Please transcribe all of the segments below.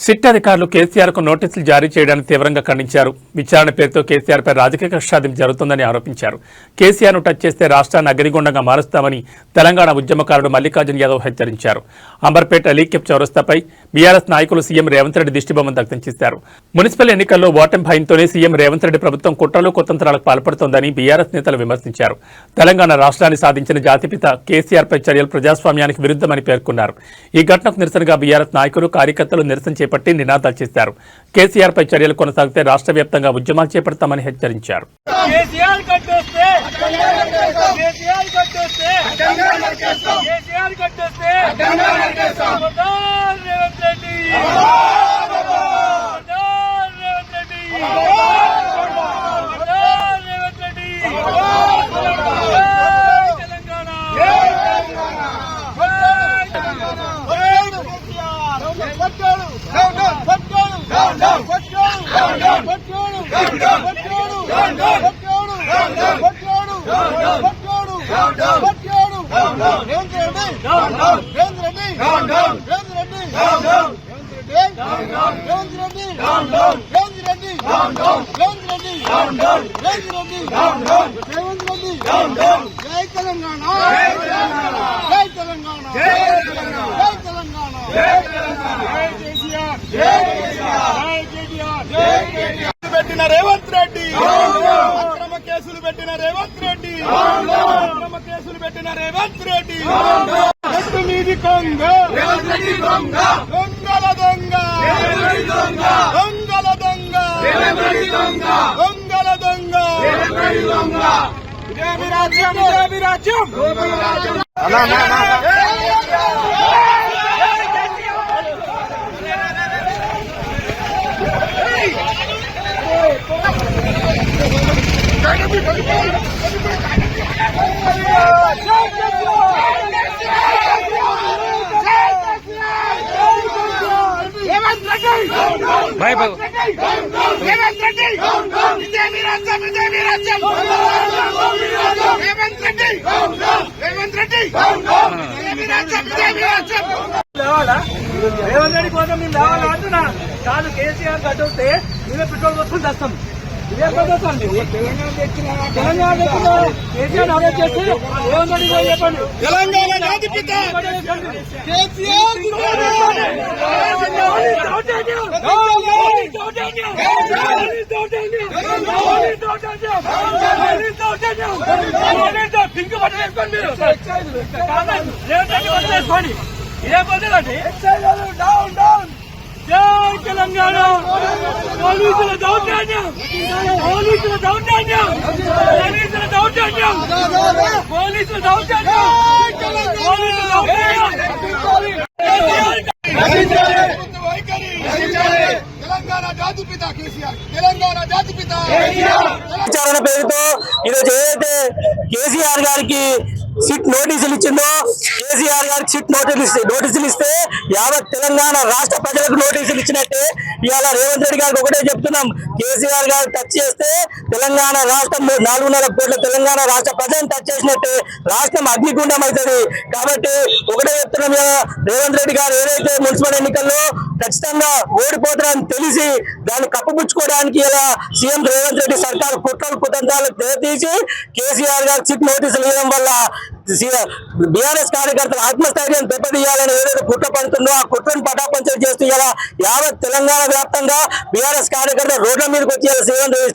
SIT అధికారులు కేసీఆర్కు నోటీసులు జారీ చేయడాన్ని తీవ్రంగా ఖండించారు. విచారణ పేరుతో కేసీఆర్పై రాజకీయ కక్షాదింపు జరుగుతుందని ఆరోపించారు. కేసీఆర్ను టచ్ చేస్తే రాష్ట్రాన్ని అగ్నిగుండంగా మారుస్తామని తెలంగాణ ఉద్యమకారుడు మల్లికార్జున యాదవ్ హెచ్చరించారు. అంబర్పేట లీకెప్ చౌరస్తాపై బీఆర్ఎస్ నాయకులు సీఎం రేవంత్ రెడ్డి దిష్టిబొమ్మను దగ్ధం చేశారు. మున్సిపల్ ఎన్నికల్లో ఓటమి భయంతోనే సీఎం రేవంత్ రెడ్డి ప్రభుత్వం కుట్రలు కుతంత్రాలకు పాల్పడుతోందని బీఆర్ఎస్ నేతలు విమర్శించారు. తెలంగాణ రాష్ట్రాన్ని సాధించిన జాతిపిత కేసీఆర్పై చర్యలు ప్రజాస్వామ్యానికి విరుద్ధమని పేర్కొన్నారు. ఈ ఘటనకు నిరసనగా బీఆర్ఎస్ నాయకులు కార్యకర్తలు నిరసన చేపట్టి నినాదాలు చేశారు. కేసీఆర్ పై చర్యలు కొనసాగితే రాష్ట్ర వ్యాప్తంగా ఉద్యమాలు చేపడతామని హెచ్చరించారు. రేవంత్ రెడ్డి అక్రమ కేసులు పెట్టిన రేవంత్ రెడ్డి అక్రమ కేసులు పెట్టిన రేవంత్ రెడ్డి ఎట్టు మీది కొంగ దొంగల దొంగ దొంగల దొంగ దొంగల దొంగ ఇదేమి రాజ్యం ఇదేమి రాజ్యం రేవంత్ రెడ్డి కోసం మేము లేవాలా అంటున్నా కాదు. కేసీఆర్ కట్టితే మేమే పెట్రోల్ వస్తుంది వస్తాం. ఇదే పద్ధతి తెలంగాణ కేసీఆర్ అరెస్ట్ చేసి రేవంత్ రెడ్డి చెప్పండి. తెలంగాణ జాతిపిత కేసీఆర్ పింక్ బట్టలు వేసుకోండి. ఇదే పద్ధతి డౌన్ డౌన్. జై తెలంగాణ. పోలీసుల దౌర్జన్యం పోలీసుల దౌర్జన్యం పోలీసుల దౌర్జన్యం పోలీసుల దౌర్జన్యం పోలీసుల దౌర్జన్యం. తెలంగాణ జాతిపిత కేసీఆర్ తెలంగాణ జాతిపిత. విచారణ పేరుతో ఈరోజు ఏదైతే కేసీఆర్ గారికి సిట్ నోటీసులు ఇచ్చిందో, కేసీఆర్ గారికి సిట్ నోటీసులు ఇస్తే యావత్ తెలంగాణ రాష్ట్ర ప్రజలకు నోటీసులు ఇచ్చినట్టే ఇవాళ రేవంత్ రెడ్డి గారికి ఒకటే చెప్తున్నాం. కేసీఆర్ గారు టచ్ చేస్తే తెలంగాణ రాష్ట్రం 4.5 కోట్ల తెలంగాణ రాష్ట్ర ప్రజలను టచ్ చేసినట్టే రాష్ట్రం అగ్నిగుండం అవుతుంది. కాబట్టి ఒకటే చెప్తున్నాం, రేవంత్ రెడ్డి గారు ఏదైతే మున్సిపల్ ఎన్నికల్లో ఖచ్చితంగా ఓడిపోతారని తెలిసి దాన్ని కప్పుపుచ్చుకోవడానికి ఇలా సీఎం రేవంత్ రెడ్డి సర్కారు కుట్రలు కుతంత్రాలు తీసి కేసీఆర్ గారు సిట్ నోటీసులు ఇవ్వడం వల్ల బీఆర్ఎస్ కార్యకర్తలు ఆత్మస్థైర్యం దెబ్బతీయాలని ఏదైతే కుట్ర పడుతుందో ఆ కుట్రను పటాపంచలు చేస్తూ ఇలా యావత్ తెలంగాణ వ్యాప్తంగా బీఆర్ఎస్ కార్యకర్తలు రోడ్ల మీదకి వచ్చి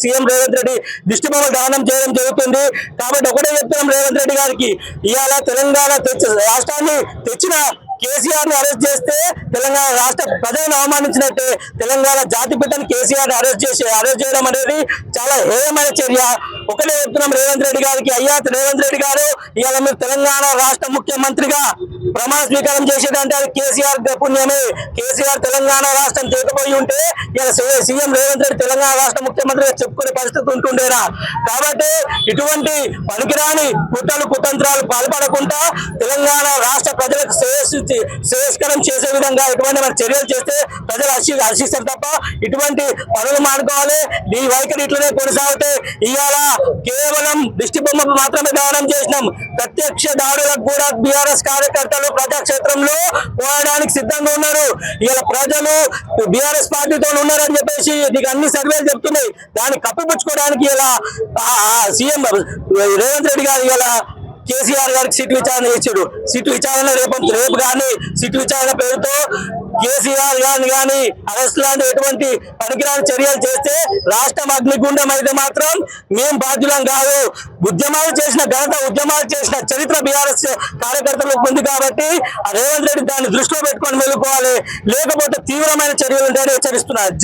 సీఎం రేవంత్ రెడ్డి దిష్టిబొమ్మలు దానం చేయడం జరుగుతుంది. కాబట్టి ఒకటే చెప్తున్నాం రేవంత్ రెడ్డి గారికి, ఇవాళ తెలంగాణ రాష్ట్రాన్ని తెచ్చిన కేసీఆర్ ని అరెస్ట్ చేస్తే తెలంగాణ రాష్ట్ర ప్రజలను అవమానించినట్టే. తెలంగాణ జాతిపితను కేసీఆర్ అరెస్ట్ చేయడం అనేది చాలా హేయమైన చర్య. ఒకటే చెప్తున్నాం రేవంత్ రెడ్డి గారికి, అయ్యా రేవంత్ రెడ్డి గారు ఇవాళ మీరు తెలంగాణ రాష్ట్ర ముఖ్యమంత్రిగా ప్రమాణ స్వీకారం చేసేదంటే అది కేసీఆర్ పుణ్యమే. కేసీఆర్ తెలంగాణ రాష్ట్రం చేయకపోయి ఉంటే ఇలా సీఎం రేవంత్ రెడ్డి తెలంగాణ రాష్ట్ర ముఖ్యమంత్రిగా చెప్పుకునే పరిస్థితి ఉంటుండేనా. కాబట్టి ఇటువంటి పనికిరాని కుట్రలు కుతంత్రాలు పాల్పడకుండా తెలంగాణ రాష్ట్ర ప్రజలకు శ్రేయస్కరం చేసే విధంగా ఇటువంటి చర్యలు చేస్తే ప్రజలు హర్షిస్తారు తప్ప ఇటువంటి పనులు మానుకోవాలి. ఈ వైఖరి ఇట్లనే కొనసాగితే ఇవాళ కేవలం దిష్టి బొమ్మ మాత్రమే దహనం చేసినాం. ప్రత్యక్ష దాడులకు కూడా బీఆర్ఎస్ కార్యకర్తలు ప్రజాక్షేత్రంలో పోరాడానికి సిద్ధంగా ఉన్నారు. ఇలా ప్రజలు బీఆర్ఎస్ పార్టీతో ఉన్నారని చెప్పేసి నీకు అన్ని సర్వేలు చెప్తున్నాయి. దాన్ని కప్పిపుచ్చుకోవడానికి ఇలా సీఎం రేవంత్ రెడ్డి గారు ఇలా కేసీఆర్ గారికి సిట్ విచారణ ఇచ్చాడు. సిట్ విచారణ రేపు కానీ సిట్ విచారణ పేరుతో కేసీఆర్ గారిని కానీ అరెస్ట్ లాంటి ఎటువంటి పనికిరాని చర్యలు చేస్తే రాష్ట్రం అగ్నిగుండం అయితే మాత్రం మేం బాధ్యులం కాదు. ఉద్యమాలు చేసిన ఘనత, ఉద్యమాలు చేసిన చరిత్ర బీఆర్ఎస్ కార్యకర్తలకు ఉంది కాబట్టి రేవంత్ రెడ్డి దాన్ని దృష్టిలో పెట్టుకొని వెళ్ళిపోవాలి, లేకపోతే తీవ్రమైన చర్యలు ఉంటాయని హెచ్చరిస్తున్నారు.